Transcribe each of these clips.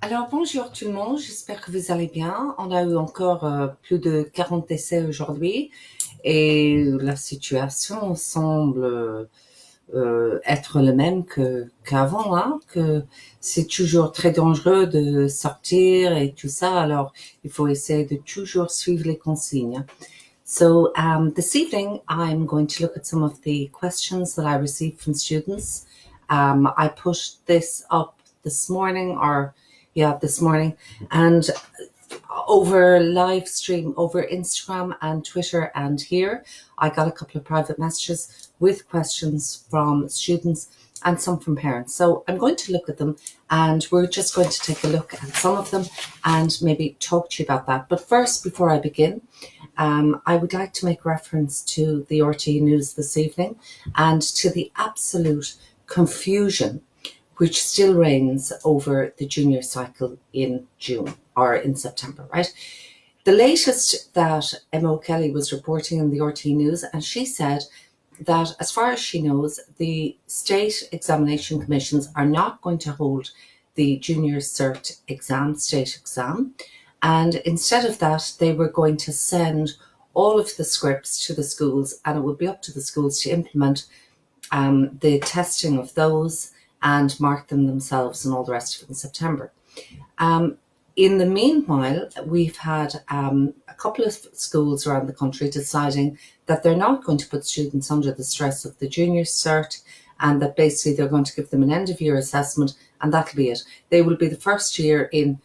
Alors bonjour tout le monde, j'espère que vous allez bien. On a eu encore plus de 40 décès aujourd'hui et la situation semble être la même qu'avant, hein, que c'est toujours très dangereux de sortir et tout ça, alors il faut essayer de toujours suivre les consignes. So this evening I'm going to look at some of the questions that I received from students. I pushed this up this morning, this morning, and over live stream over Instagram and Twitter and here, I got a couple of private messages with questions from students and some from parents. So I'm going to look at them and we're just going to take a look at some of them and maybe talk to you about that. But first, before I begin, I would like to make reference to the RTE News this evening and to the absolute confusion which still reigns over the junior cycle in June or in September, right? The latest that Emma O'Kelly was reporting in the RTE News, and she said that as far as she knows, the state examination commissions are not going to hold the junior cert exam, state exam, and instead of that, they were going to send all of the scripts to the schools, and it would be up to the schools to implement the testing of those and mark them themselves and all the rest of it in September. In the meanwhile, we've had a couple of schools around the country deciding that they're not going to put students under the stress of the junior cert and that basically they're going to give them an end of year assessment and that'll be it. They will be the first year in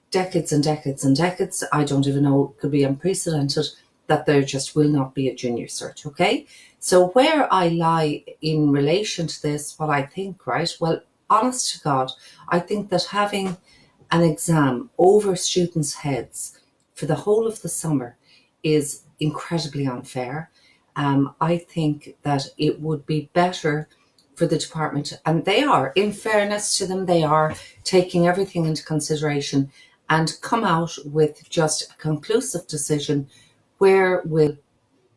decades and decades and decades, I don't even know, it could be unprecedented, that there just will not be a junior cert, okay? So where I lie in relation to this, what I think, right? Well, honest to God, I think that having an exam over students' heads for the whole of the summer is incredibly unfair. I think that it would be better for the department, and they are, in fairness to them, they are taking everything into consideration and come out with just a conclusive decision. Where will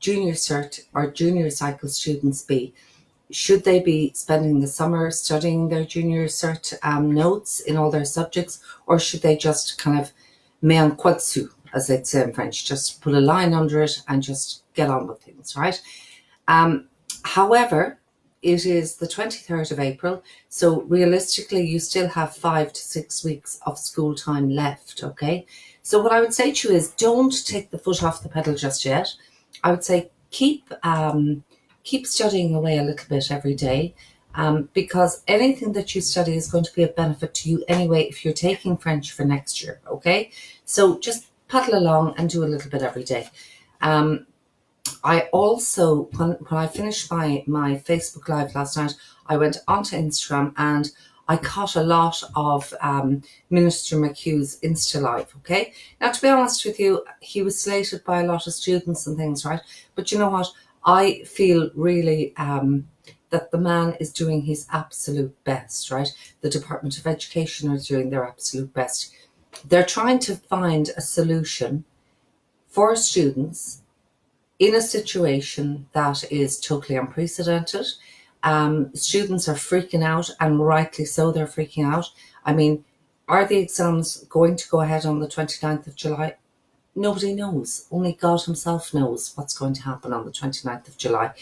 junior cert or junior cycle students be? Should they be spending the summer studying their junior cert notes in all their subjects, or should they just kind of met en quoi dessus, as they'd say in French, just put a line under it and just get on with things, right? However, it is the 23rd of April, so realistically you still have 5 to 6 weeks of school time left, okay? So what I would say to you is don't take the foot off the pedal just yet. I would say keep studying away a little bit every day, because anything that you study is going to be of benefit to you anyway if you're taking French for next year, okay? So just paddle along and do a little bit every day. I also, when I finished my Facebook Live last night, I went onto Instagram and I caught a lot of Minister McHugh's Insta Live, okay? Now, to be honest with you, he was slated by a lot of students and things, right? But you know what? I feel really that the man is doing his absolute best, right? The Department of Education are doing their absolute best. They're trying to find a solution for students in a situation that is totally unprecedented. Students are freaking out, and rightly so, they're freaking out. I mean, are the exams going to go ahead on the 29th of July? Nobody knows. Only God himself knows what's going to happen on the 29th of July.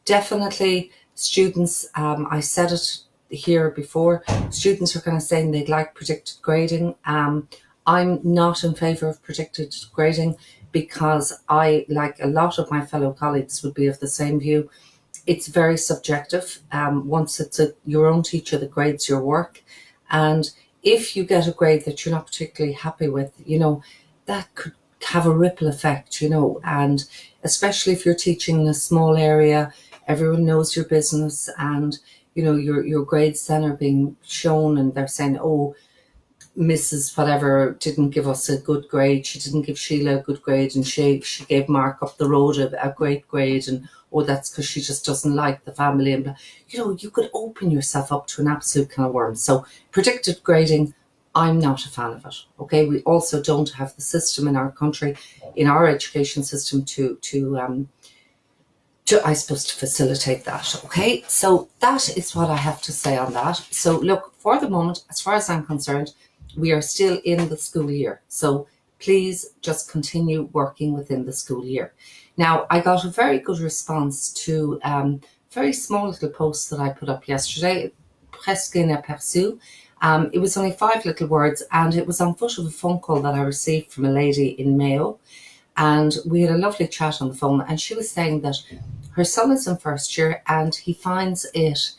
Definitely students, I said it here before, students are kind of saying they'd like predicted grading. I'm not in favour of predicted grading because I, like a lot of my fellow colleagues, would be of the same view. It's very subjective. Once it's your own teacher that grades your work, and if you get a grade that you're not particularly happy with, you know, that could have a ripple effect, you know, and especially if you're teaching in a small area, everyone knows your business, and you know your grades then are being shown and they're saying, oh, Mrs. whatever didn't give us a good grade, she didn't give Sheila a good grade, and she gave Mark up the road a great grade, and oh, that's because she just doesn't like the family, and you know, you could open yourself up to an absolute can of worms. So predicted grading, I'm not a fan of it, okay? We also don't have the system in our country, in our education system to I suppose, to facilitate that, okay? So that is what I have to say on that. So look, for the moment, as far as I'm concerned, we are still in the school year. So please just continue working within the school year. Now, I got a very good response to very small little post that I put up yesterday, presque inaperçu. It was only 5 little words, and it was on foot of a phone call that I received from a lady in Mayo. And we had a lovely chat on the phone, and she was saying that her son is in first year and he finds it,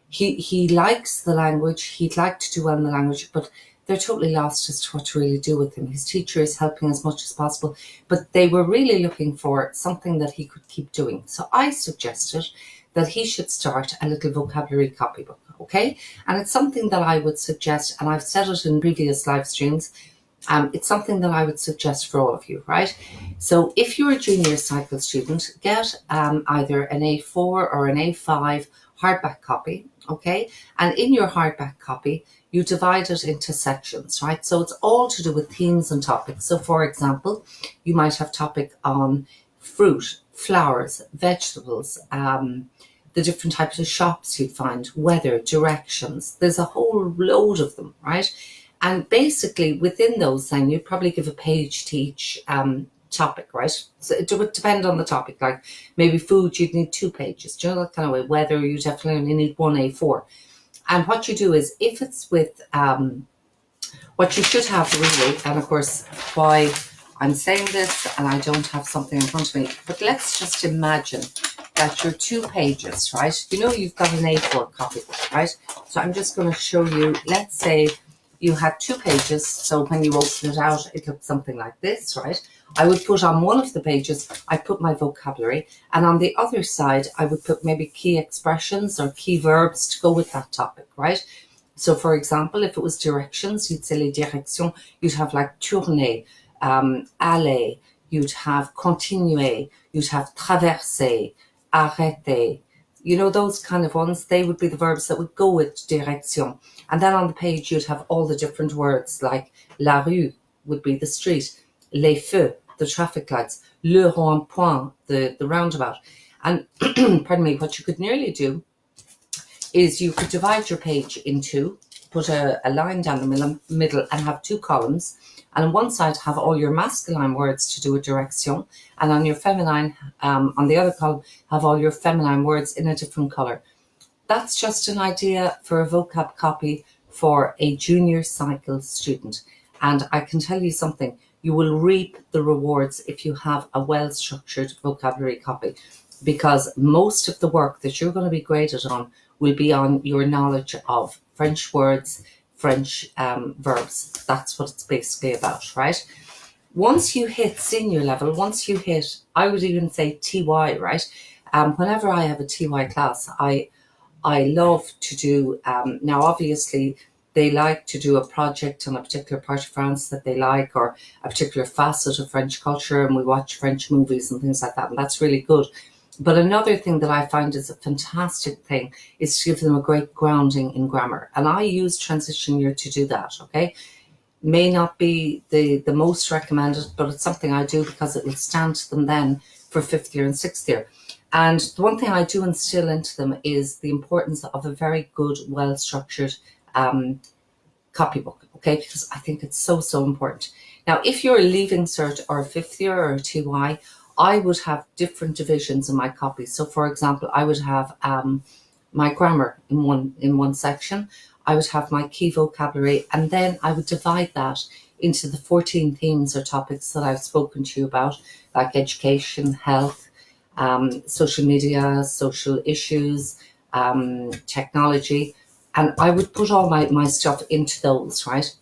he likes the language, he'd like to do well in the language, but they're totally lost as to what to really do with him. His teacher is helping as much as possible, but they were really looking for something that he could keep doing. So I suggested that he should start a little vocabulary copybook, okay? And it's something that I would suggest, and I've said it in previous live streams, it's something that I would suggest for all of you, right? So if you're a junior cycle student, get either an A4 or an A5 hardback copy, okay? And in your hardback copy, you divide it into sections, right? So it's all to do with themes and topics. So for example, you might have topic on fruit, flowers, vegetables, the different types of shops you'd find, weather, directions. There's a whole load of them, right? And basically within those, then you'd probably give a page to each topic, right? So it would depend on the topic. Like maybe food, you'd need 2 pages. Do you know that kind of way? Weather, you definitely only need 1 A4. And what you do is, if it's with what you should have really, and of course why I'm saying this and I don't have something in front of me, but let's just imagine that your 2 pages, right? You know you've got an A4 copybook, right? So I'm just going to show you, let's say you had 2 pages, so when you open it out, it looks something like this, right? I would put on one of the pages, I put my vocabulary, and on the other side, I would put maybe key expressions or key verbs to go with that topic, right? So for example, if it was directions, you'd say les directions, you'd have like tourner, aller, you'd have continuer, you'd have traverser, arrêter. You know, those kind of ones, they would be the verbs that would go with direction. And then on the page, you'd have all the different words, like la rue would be the street, les feux, the traffic lights, le rond-point, the roundabout. And pardon me, what you could nearly do is you could divide your page in 2, put a line down the middle and have 2 columns. And on one side have all your masculine words to do with direction, and on your feminine, on the other column, have all your feminine words in a different color. That's just an idea for a vocab copy for a junior cycle student. And I can tell you something, you will reap the rewards if you have a well-structured vocabulary copy, because most of the work that you're going to be graded on will be on your knowledge of French words, French verbs. That's what it's basically about, right? Once you hit senior level, once you hit, I would even say TY, right? Whenever I have a TY class, I love to do, now obviously they like to do a project on a particular part of France that they like, or a particular facet of French culture, and we watch French movies and things like that, and that's really good. But another thing that I find is a fantastic thing is to give them a great grounding in grammar. And I use transition year to do that, okay? May not be the most recommended, but it's something I do because it will stand to them then for 5th year and 6th year. And the one thing I do instill into them is the importance of a very good, well-structured copybook, okay? Because I think it's so, so important. Now, if you're a leaving cert or a 5th year or a TY, I would have different divisions in my copy. So for example, I would have my grammar in one section. I would have my key vocabulary, and then I would divide that into the 14 themes or topics that I've spoken to you about, like education, health, social media, social issues, technology. And I would put all my stuff into those, right?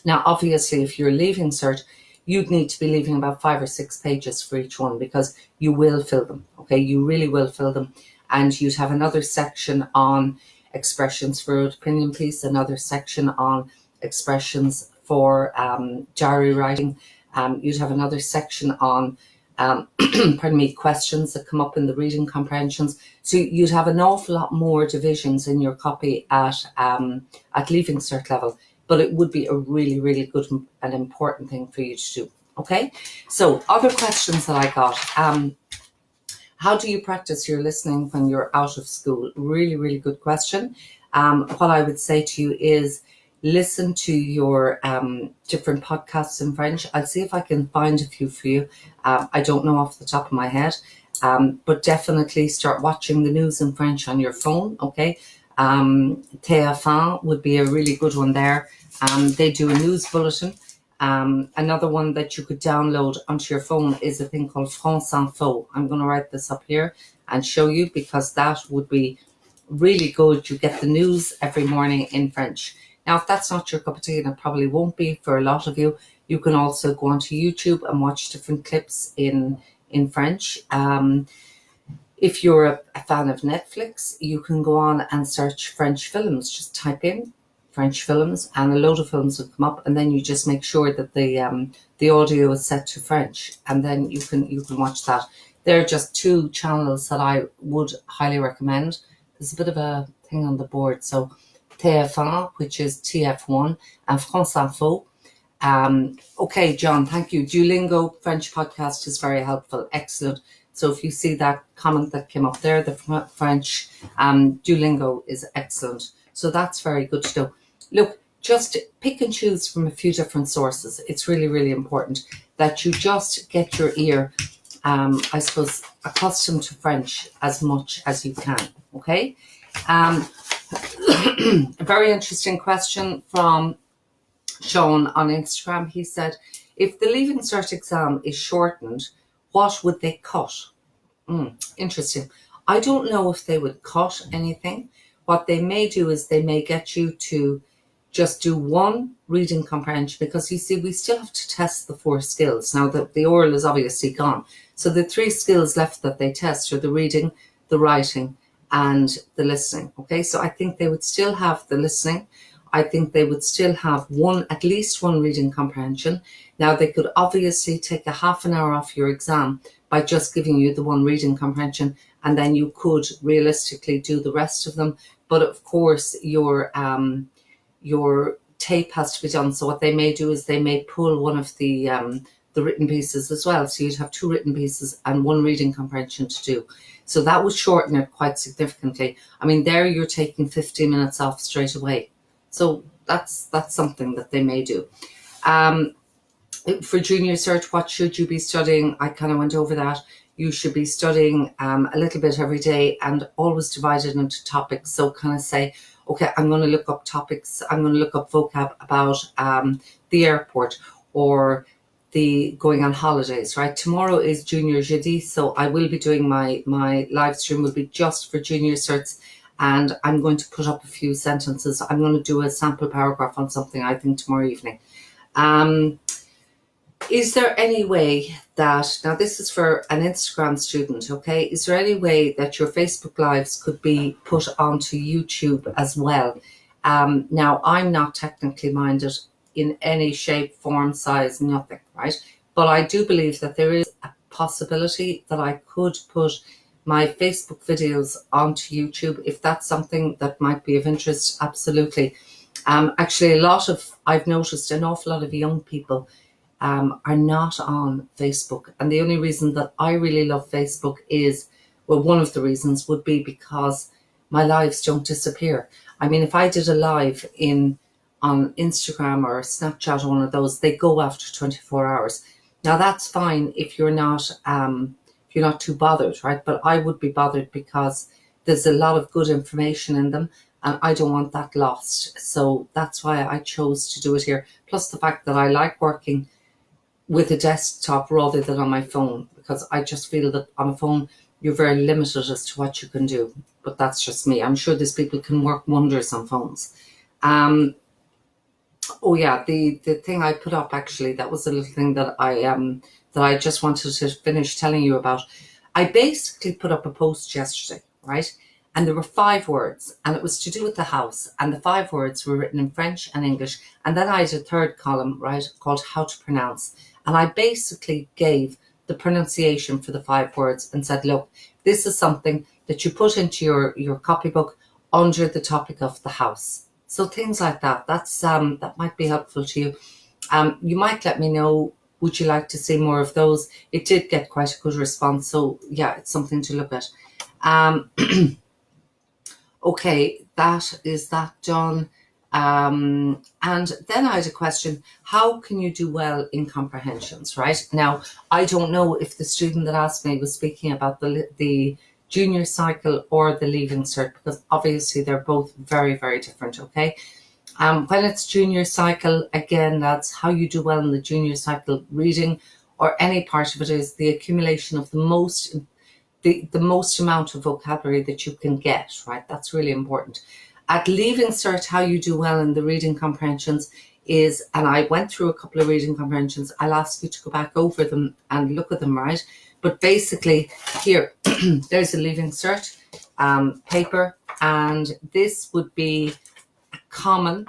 Now, obviously, if you're leaving cert, you'd need to be leaving about 5 or 6 pages for each one, because you will fill them, okay? You really will fill them. And you'd have another section on expressions for opinion piece, another section on expressions for diary writing. You'd have another section on, pardon me, questions that come up in the reading comprehensions. So you'd have an awful lot more divisions in your copy at leaving cert level. But it would be a really, really good and important thing for you to do, okay? So other questions that I got. How do you practice your listening when you're out of school? Really, really good question. What I would say to you is listen to your different podcasts in French. I'll see if I can find a few for you. I don't know off the top of my head, but definitely start watching the news in French on your phone, okay? TF1 would be a really good one there. They do a news bulletin. Another one that you could download onto your phone is a thing called France Info. I'm going to write this up here and show you, because that would be really good. You get the news every morning in French. Now, if that's not your cup of tea, and it probably won't be for a lot of you, you can also go onto YouTube and watch different clips in French. If you're a fan of Netflix, you can go on and search French films. Just type in French films and a load of films will come up, and then you just make sure that the audio is set to French, and then you can watch that. They're just two channels that I would highly recommend. There's a bit of a thing on the board. So TF1, which is TF1, and France Info. Okay, John, thank you. Duolingo French podcast is very helpful. Excellent. So if you see that comment that came up there, the French Duolingo is excellent. So that's very good to know. Look, just pick and choose from a few different sources. It's really, really important that you just get your ear, I suppose, accustomed to French as much as you can, okay? A very interesting question from Sean on Instagram. He said, if the Leaving Cert exam is shortened, what would they cut? Interesting. I don't know if they would cut anything. What they may do is they may get you to just do one reading comprehension, because you see, we still have to test the 4 skills. Now, the oral is obviously gone. So the 3 skills left that they test are the reading, the writing, and the listening. Okay, so I think they would still have the listening. I think they would still have at least one reading comprehension. Now, they could obviously take a half an hour off your exam by just giving you the one reading comprehension, and then you could realistically do the rest of them. But of course, your tape has to be done. So what they may do is they may pull one of the written pieces as well. So you'd have 2 written pieces and 1 reading comprehension to do. So that would shorten it quite significantly. I mean, there you're taking 15 minutes off straight away. So that's something that they may do. For junior cert, what should you be studying? I kind of went over that. You should be studying a little bit every day, and always divided into topics. So kind of say, okay, I'm going to look up topics. I'm going to look up vocab about the airport or the going on holidays, right? Tomorrow is Junior Jeudi, so I will be doing my live stream will be just for junior certs, and I'm going to put up a few sentences. I'm going to do a sample paragraph on something, I think, tomorrow evening. Is there any way that, now this is for an Instagram student, okay? Is there any way that your Facebook Lives could be put onto YouTube as well? Now, I'm not technically minded in any shape, form, size, nothing, right? But I do believe that there is a possibility that I could put my Facebook videos onto YouTube. If that's something that might be of interest, absolutely. Actually, I've noticed an awful lot of young people are not on Facebook. And the only reason that I really love Facebook is, well, one of the reasons would be because my lives don't disappear. I mean, if I did a live on Instagram or Snapchat or one of those, they go after 24 hours. Now that's fine if you're not too bothered, right? But I would be bothered because there's a lot of good information in them, and I don't want that lost. So that's why I chose to do it here. Plus the fact that I like working with a desktop rather than on my phone, because I just feel that on a phone you're very limited as to what you can do. But that's just me. I'm sure there's people can work wonders on phones. Oh yeah, the thing I put up, actually, that was a little thing that I just wanted to finish telling you about. I basically put up a post yesterday, right? And there were 5 words, and it was to do with the house. And the 5 words were written in French and English. And then I had a third column, right, called how to pronounce. And I basically gave the pronunciation for the 5 words and said, look, this is something that you put into your copybook under the topic of the house. So things like that, that might be helpful to you. You might let me know, would you like to see more of those? It did get quite a good response. So yeah, it's something to look at. Okay, that is that done. And then I had a question, how can you do well in comprehensions, right? Now, I don't know if the student that asked me was speaking about the junior cycle or the Leaving Cert, because obviously they're both very, very different, okay? When it's junior cycle, again, that's how you do well in the junior cycle reading, or any part of it is the accumulation of the most amount of vocabulary that you can get, right? That's really important. At Leaving Cert, how you do well in the reading comprehensions is, and I went through a couple of reading comprehensions, I'll ask you to go back over them and look at them, right? But basically here, there's a Leaving Cert paper, and this would be common.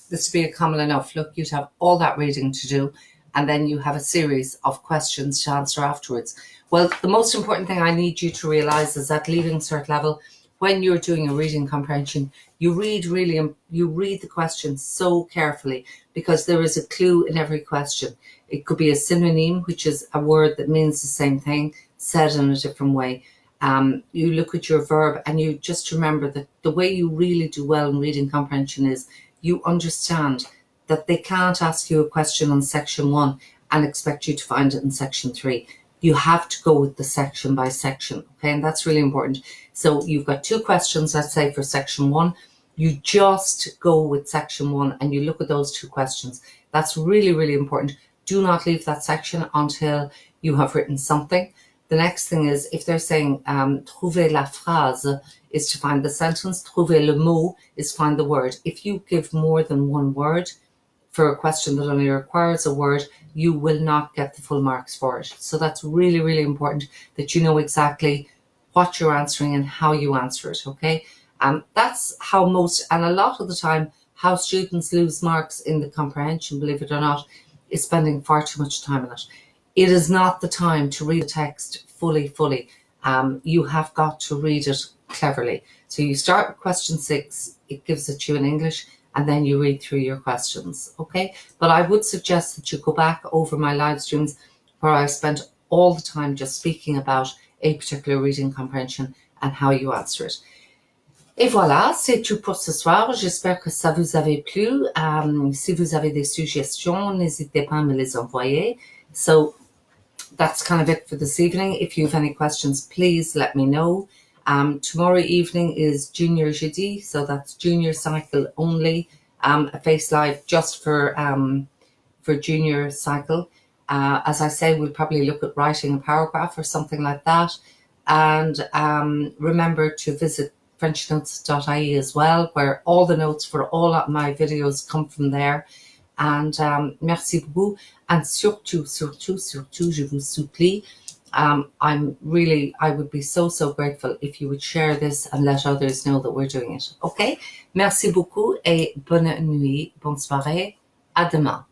This would be a common enough. Look, you'd have all that reading to do, and then you have a series of questions to answer afterwards. Well, the most important thing I need you to realize is at Leaving Cert level, when you're doing a reading comprehension, you read the question so carefully, because there is a clue in every question. It could be a synonym, which is a word that means the same thing, said in a different way. You look at your verb, and you just remember that the way you really do well in reading comprehension is you understand that they can't ask you a question on section 1 and expect you to find it in section 3. You have to go with the section by section, okay? And that's really important. So you've got 2 questions, let's say, for section 1. You just go with section 1 and you look at those 2 questions. That's really, really important. Do not leave that section until you have written something. The next thing is, if they're saying trouver la phrase is to find the sentence, trouver le mot is find the word. If you give more than one word for a question that only requires a word, you will not get the full marks for it. So that's really, really important that you know exactly what you're answering and how you answer it, okay? That's how and a lot of the time, how students lose marks in the comprehension, believe it or not, is spending far too much time on it. It is not the time to read the text fully. You have got to read it cleverly. So you start with question 6, it gives it to you in English, and then you read through your questions, okay? But I would suggest that you go back over my live streams where I spent all the time just speaking about a particular reading comprehension and how you answer it. Et voilà, c'est tout pour ce soir. J'espère que ça vous avait plu. Si vous avez des suggestions, n'hésitez pas à me les envoyer. So that's kind of it for this evening. If you have any questions, please let me know. Tomorrow evening is Junior Jeudi, so that's junior cycle only. A face live just for junior cycle. As I say, we'll probably look at writing a paragraph or something like that. And remember to visit FrenchNotes.ie as well, where all the notes for all of my videos come from there. And merci beaucoup. And surtout, je vous supplie, I would be so grateful if you would share this and let others know that we're doing it. Okay? Merci beaucoup et bonne nuit, bonne soirée. À demain.